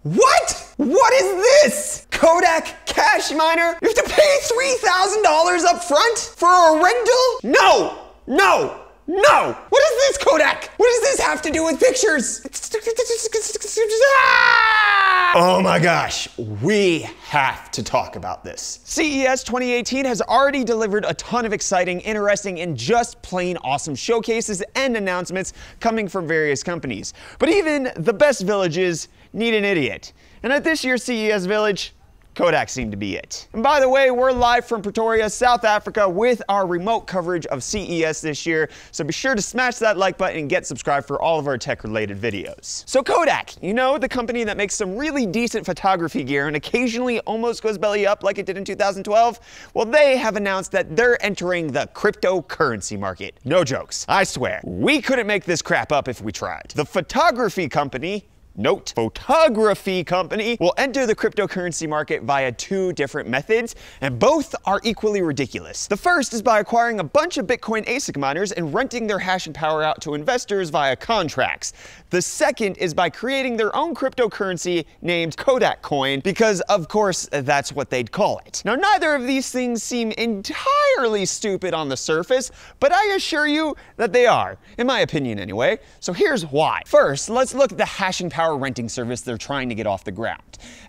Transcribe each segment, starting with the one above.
What? What is this? Kodak CashMiner? You have to pay $3,000 up front for a rental? No! No! No! What is this, Kodak? What does this have to do with pictures? Oh my gosh, we have to talk about this. CES 2018 has already delivered a ton of exciting, interesting, and just plain awesome showcases and announcements coming from various companies. But even the best villages need an idiot. And at this year's CES Village, Kodak seemed to be it. And by the way, we're live from Pretoria, South Africa with our remote coverage of CES this year, so be sure to smash that like button and get subscribed for all of our tech-related videos. So Kodak, you know, the company that makes some really decent photography gear and occasionally almost goes belly up like it did in 2012, well, they have announced that they're entering the cryptocurrency market. No jokes, I swear. We couldn't make this crap up if we tried. The photography company, note, photography company, will enter the cryptocurrency market via two different methods, and both are equally ridiculous. The first is by acquiring a bunch of Bitcoin ASIC miners and renting their hashing power out to investors via contracts. The second is by creating their own cryptocurrency named KodakCoin, because of course that's what they'd call it. Now, neither of these things seem entirely stupid on the surface, but I assure you that they are, in my opinion anyway. So here's why. First, let's look at the hashing power renting service they're trying to get off the ground.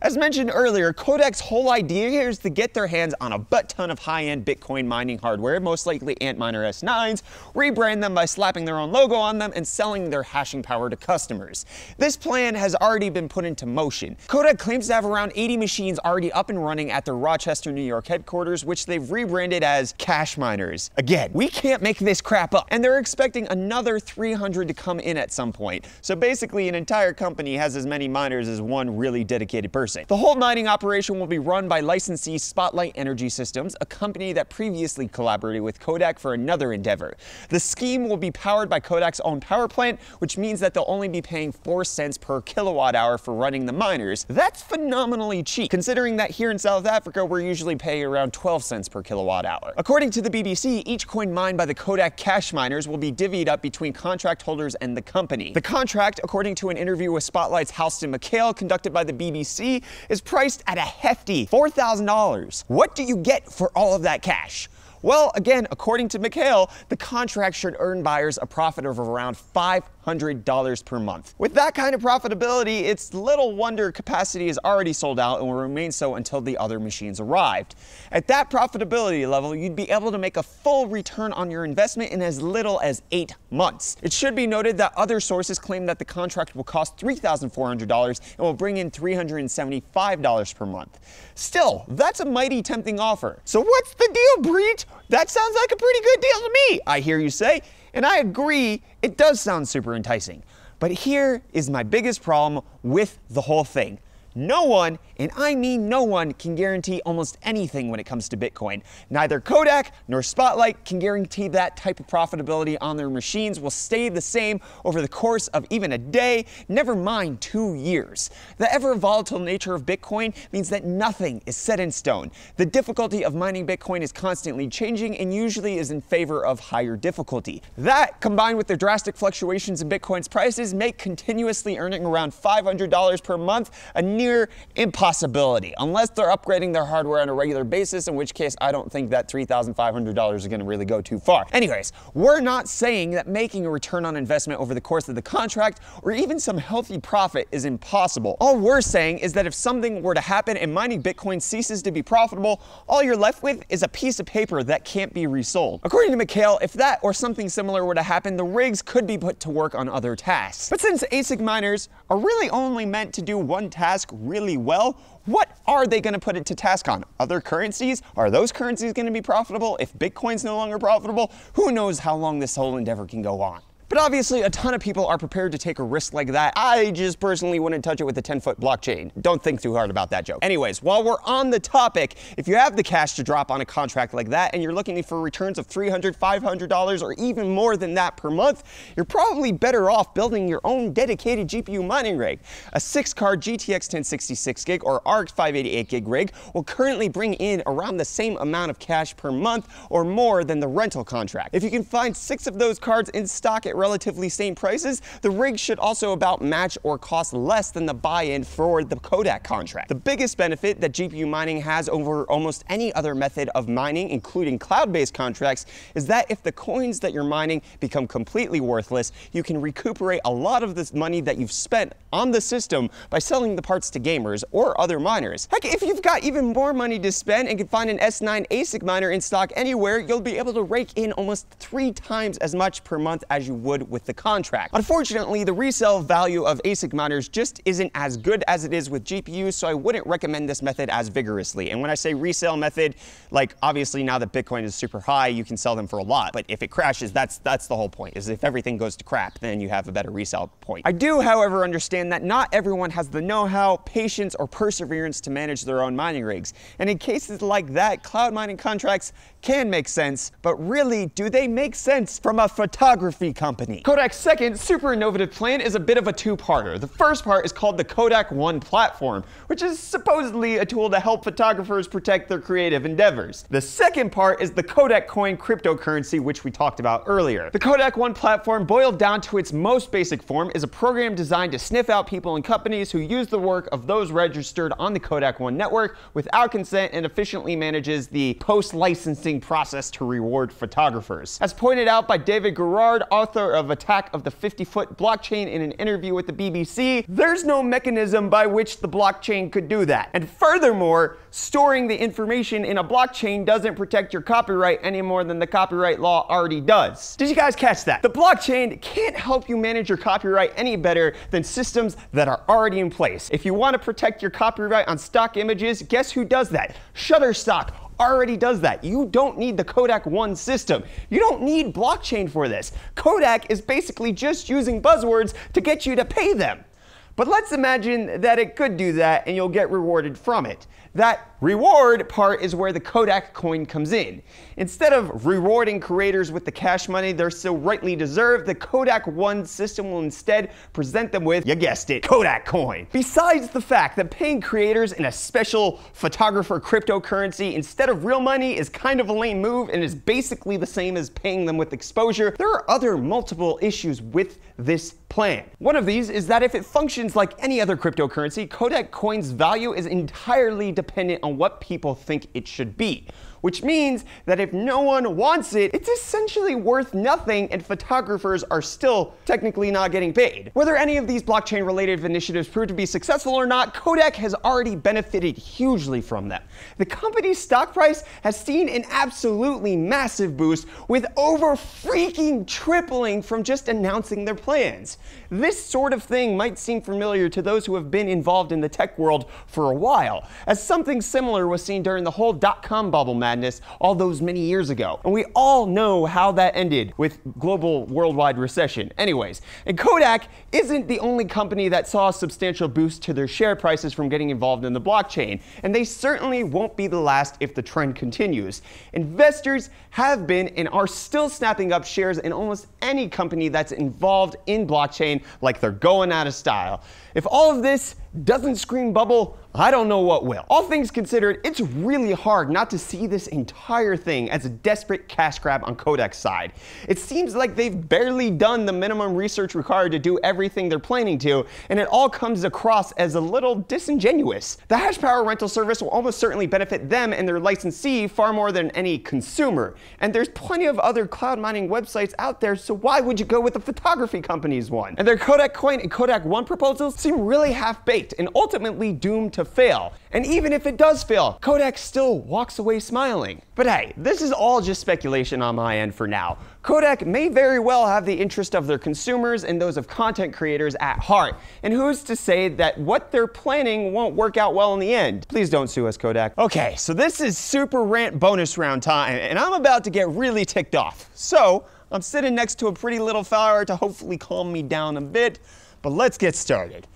As mentioned earlier, Kodak's whole idea here is to get their hands on a butt ton of high-end Bitcoin mining hardware, most likely Antminer S9s, rebrand them by slapping their own logo on them, and selling their hashing power to customers. This plan has already been put into motion. Kodak claims to have around 80 machines already up and running at their Rochester, New York headquarters, which they've rebranded as CashMiners. Again, we can't make this crap up, and they're expecting another 300 to come in at some point. So basically, an entire company has as many miners as one really dedicated person. The whole mining operation will be run by licensee Spotlight Energy Systems, a company that previously collaborated with Kodak for another endeavor. The scheme will be powered by Kodak's own power plant, which means that they'll only be paying 4 cents per kilowatt hour for running the miners. That's phenomenally cheap, considering that here in South Africa, we're usually paying around 12 cents per kilowatt hour. According to the BBC, each coin mined by the Kodak CashMiners will be divvied up between contract holders and the company. The contract, according to an interview with Spotlight's Halston McHale conducted by the BBC, is priced at a hefty $4,000. What do you get for all of that cash? Well, again, according to McHale, the contract should earn buyers a profit of around $500 per month. With that kind of profitability, it's little wonder capacity is already sold out and will remain so until the other machines arrived. At that profitability level, you'd be able to make a full return on your investment in as little as 8 months. It should be noted that other sources claim that the contract will cost $3,400 and will bring in $375 per month. Still, that's a mighty tempting offer. So what's the deal, Breed? That sounds like a pretty good deal to me, I hear you say, and I agree, it does sound super enticing. But here is my biggest problem with the whole thing. No one, and I mean no one, can guarantee almost anything when it comes to Bitcoin. Neither Kodak nor Spotlight can guarantee that type of profitability on their machines will stay the same over the course of even a day, never mind 2 years. The ever volatile nature of Bitcoin means that nothing is set in stone. The difficulty of mining Bitcoin is constantly changing and usually is in favor of higher difficulty. That, combined with the drastic fluctuations in Bitcoin's prices, make continuously earning around $500 per month a near impossibility, unless they're upgrading their hardware on a regular basis, in which case I don't think that $3,500 is going to really go too far. Anyways, we're not saying that making a return on investment over the course of the contract or even some healthy profit is impossible. All we're saying is that if something were to happen and mining Bitcoin ceases to be profitable, all you're left with is a piece of paper that can't be resold. According to McHale, if that or something similar were to happen, the rigs could be put to work on other tasks. But since ASIC miners are really only meant to do one task really well, what are they going to put it to task on? Other currencies? Are those currencies going to be profitable if Bitcoin's no longer profitable? Who knows how long this whole endeavor can go on. But obviously, a ton of people are prepared to take a risk like that. I just personally wouldn't touch it with a 10-foot blockchain. Don't think too hard about that joke. Anyways, while we're on the topic, if you have the cash to drop on a contract like that and you're looking for returns of $300, $500, or even more than that per month, you're probably better off building your own dedicated GPU mining rig. A 6-card GTX 1066 gig or ARC 588 gig rig will currently bring in around the same amount of cash per month or more than the rental contract. If you can find 6 of those cards in stock at relatively same prices, the rig should also about match or cost less than the buy-in for the Kodak contract. The biggest benefit that GPU mining has over almost any other method of mining, including cloud-based contracts, is that if the coins that you're mining become completely worthless, you can recuperate a lot of this money that you've spent on the system by selling the parts to gamers or other miners. Heck, if you've got even more money to spend and can find an S9 ASIC miner in stock anywhere, you'll be able to rake in almost 3 times as much per month as you would with the contract. Unfortunately, the resale value of ASIC miners just isn't as good as it is with GPUs, so I wouldn't recommend this method as vigorously. And when I say resale method, like obviously now that Bitcoin is super high, you can sell them for a lot. But if it crashes, that's the whole point, is if everything goes to crap, then you have a better resale point. I do, however, understand that not everyone has the know-how, patience, or perseverance to manage their own mining rigs. And in cases like that, cloud mining contracts can make sense, but really, do they make sense from a photography company? Kodak's second super innovative plan is a bit of a two-parter. The first part is called the KodakOne platform, which is supposedly a tool to help photographers protect their creative endeavors. The second part is the KodakCoin cryptocurrency, which we talked about earlier. The KodakOne platform, boiled down to its most basic form, is a program designed to sniff out people and companies who use the work of those registered on the KodakOne network without consent and efficiently manages the post-licensing process to reward photographers. As pointed out by David Gerard, author of Attack of the 50-Foot Blockchain, in an interview with the BBC, there's no mechanism by which the blockchain could do that. And furthermore, storing the information in a blockchain doesn't protect your copyright any more than the copyright law already does. Did you guys catch that? The blockchain can't help you manage your copyright any better than systems that are already in place. If you want to protect your copyright on stock images, guess who does that? Shutterstock already does that. You don't need the KodakOne system. You don't need blockchain for this. Kodak is basically just using buzzwords to get you to pay them. But let's imagine that it could do that and you'll get rewarded from it. That reward part is where the Kodak coin comes in. Instead of rewarding creators with the cash money they're so rightly deserved, the KodakOne system will instead present them with, you guessed it, Kodak coin. Besides the fact that paying creators in a special photographer cryptocurrency instead of real money is kind of a lame move and is basically the same as paying them with exposure, there are other multiple issues with this plan. One of these is that if it functions like any other cryptocurrency, Kodak coin's value is entirely dependent on what people think it should be. Which means that if no one wants it, it's essentially worth nothing and photographers are still technically not getting paid. Whether any of these blockchain-related initiatives prove to be successful or not, Kodak has already benefited hugely from them. The company's stock price has seen an absolutely massive boost, with over freaking tripling from just announcing their plans. This sort of thing might seem familiar to those who have been involved in the tech world for a while, as something similar was seen during the whole dot-com bubble madness all those many years ago. And we all know how that ended with global worldwide recession. Anyways, and Kodak isn't the only company that saw a substantial boost to their share prices from getting involved in the blockchain, and they certainly won't be the last if the trend continues. Investors have been and are still snapping up shares in almost any company that's involved in blockchain like they're going out of style. If all of this doesn't scream bubble, I don't know what will. All things considered, it's really hard not to see this entire thing as a desperate cash grab on Kodak's side. It seems like they've barely done the minimum research required to do everything they're planning to, and it all comes across as a little disingenuous. The hash power rental service will almost certainly benefit them and their licensee far more than any consumer. And there's plenty of other cloud mining websites out there, so why would you go with the photography company's one? And their KodakCoin and KodakOne proposals seem really half-baked and ultimately doomed to fail. And even if it does fail, Kodak still walks away smiling. But hey, this is all just speculation on my end for now. Kodak may very well have the interest of their consumers and those of content creators at heart. And who's to say that what they're planning won't work out well in the end? Please don't sue us, Kodak. Okay, so this is Super Rant bonus round time, and I'm about to get really ticked off. So I'm sitting next to a pretty little flower to hopefully calm me down a bit, but let's get started.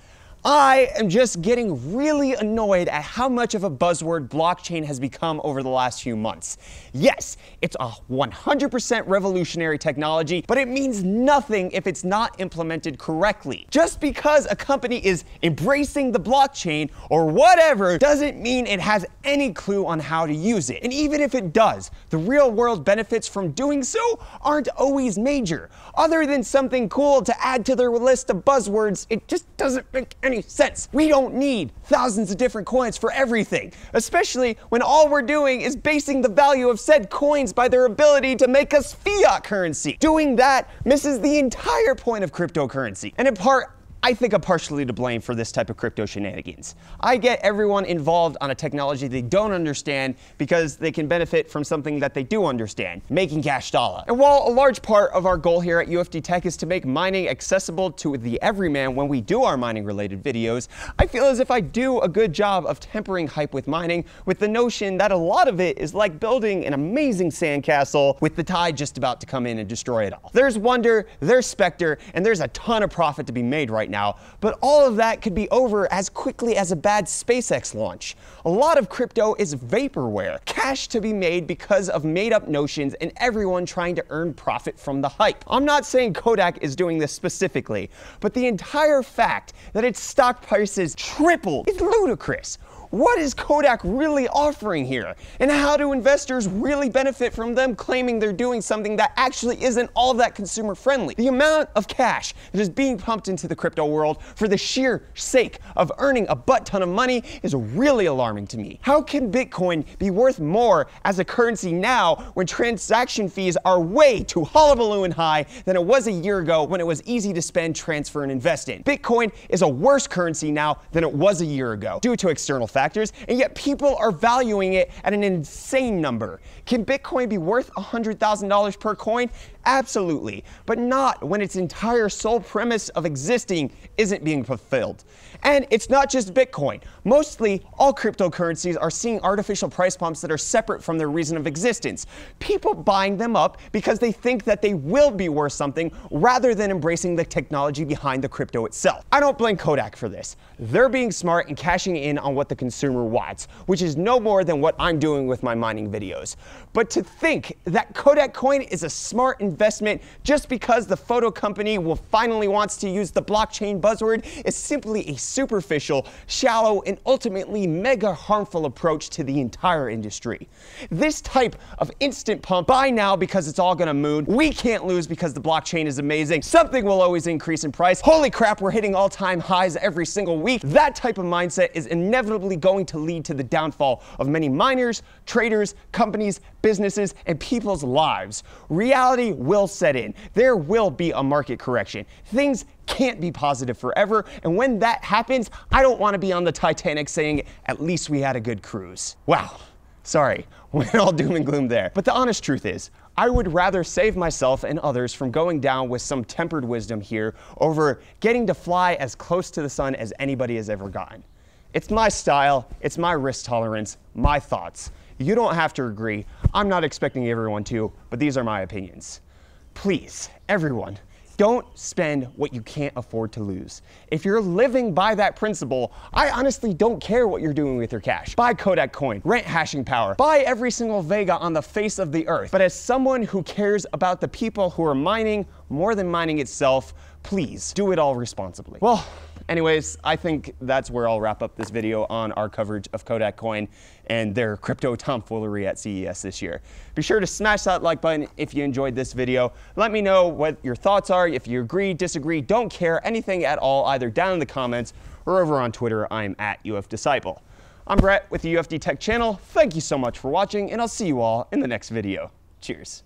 I am just getting really annoyed at how much of a buzzword blockchain has become over the last few months. Yes, it's a 100% revolutionary technology, but it means nothing if it's not implemented correctly. Just because a company is embracing the blockchain or whatever doesn't mean it has any clue on how to use it. And even if it does, the real world benefits from doing so aren't always major. Other than something cool to add to their list of buzzwords, it just doesn't make any sense. We don't need thousands of different coins for everything, especially when all we're doing is basing the value of said coins by their ability to make us fiat currency. Doing that misses the entire point of cryptocurrency. And in part, I think I'm partially to blame for this type of crypto shenanigans. I get everyone involved on a technology they don't understand because they can benefit from something that they do understand, making cash dollar. And while a large part of our goal here at UFD Tech is to make mining accessible to the everyman when we do our mining related videos, I feel as if I do a good job of tempering hype with mining with the notion that a lot of it is like building an amazing sandcastle with the tide just about to come in and destroy it all. There's wonder, there's specter, and there's a ton of profit to be made right now, but all of that could be over as quickly as a bad SpaceX launch. A lot of crypto is vaporware, cash to be made because of made-up notions and everyone trying to earn profit from the hype. I'm not saying Kodak is doing this specifically, but the entire fact that its stock prices tripled is ludicrous. What is Kodak really offering here? And how do investors really benefit from them claiming they're doing something that actually isn't all that consumer friendly? The amount of cash that is being pumped into the crypto world for the sheer sake of earning a butt ton of money is really alarming to me. How can Bitcoin be worth more as a currency now when transaction fees are way too hullabaloo and high than it was a year ago when it was easy to spend, transfer, and invest in? Bitcoin is a worse currency now than it was a year ago due to external factors, and yet people are valuing it at an insane number. Can Bitcoin be worth $100,000 per coin? Absolutely, but not when its entire sole premise of existing isn't being fulfilled. And it's not just Bitcoin. Mostly, all cryptocurrencies are seeing artificial price pumps that are separate from their reason of existence. People buying them up because they think that they will be worth something rather than embracing the technology behind the crypto itself. I don't blame Kodak for this. They're being smart and cashing in on what the consumer wants, which is no more than what I'm doing with my mining videos. But to think that KodakCoin is a smart investment just because the photo company will finally wants to use the blockchain buzzword is simply a superficial, shallow, and ultimately mega harmful approach to the entire industry. This type of instant pump, buy now because it's all gonna moon, we can't lose because the blockchain is amazing, something will always increase in price, holy crap, we're hitting all-time highs every single week, that type of mindset is inevitably going to lead to the downfall of many miners, traders, companies, businesses, and people's lives. Reality will set in. There will be a market correction. Things can't be positive forever, and when that happens, I don't want to be on the Titanic saying, at least we had a good cruise. Wow, sorry, went all doom and gloom there. But the honest truth is, I would rather save myself and others from going down with some tempered wisdom here over getting to fly as close to the sun as anybody has ever gotten. It's my style, it's my risk tolerance, my thoughts. You don't have to agree. I'm not expecting everyone to, but these are my opinions. Please, everyone, don't spend what you can't afford to lose. If you're living by that principle, I honestly don't care what you're doing with your cash. Buy KodakCoin, rent hashing power, buy every single Vega on the face of the earth. But as someone who cares about the people who are mining more than mining itself, please do it all responsibly. Well, anyways, I think that's where I'll wrap up this video on our coverage of KodakCoin and their crypto tomfoolery at CES this year. Be sure to smash that like button if you enjoyed this video. Let me know what your thoughts are, if you agree, disagree, don't care, anything at all, either down in the comments or over on Twitter. I'm at UFDisciple. I'm Brett with the UFD Tech channel. Thank you so much for watching, and I'll see you all in the next video. Cheers.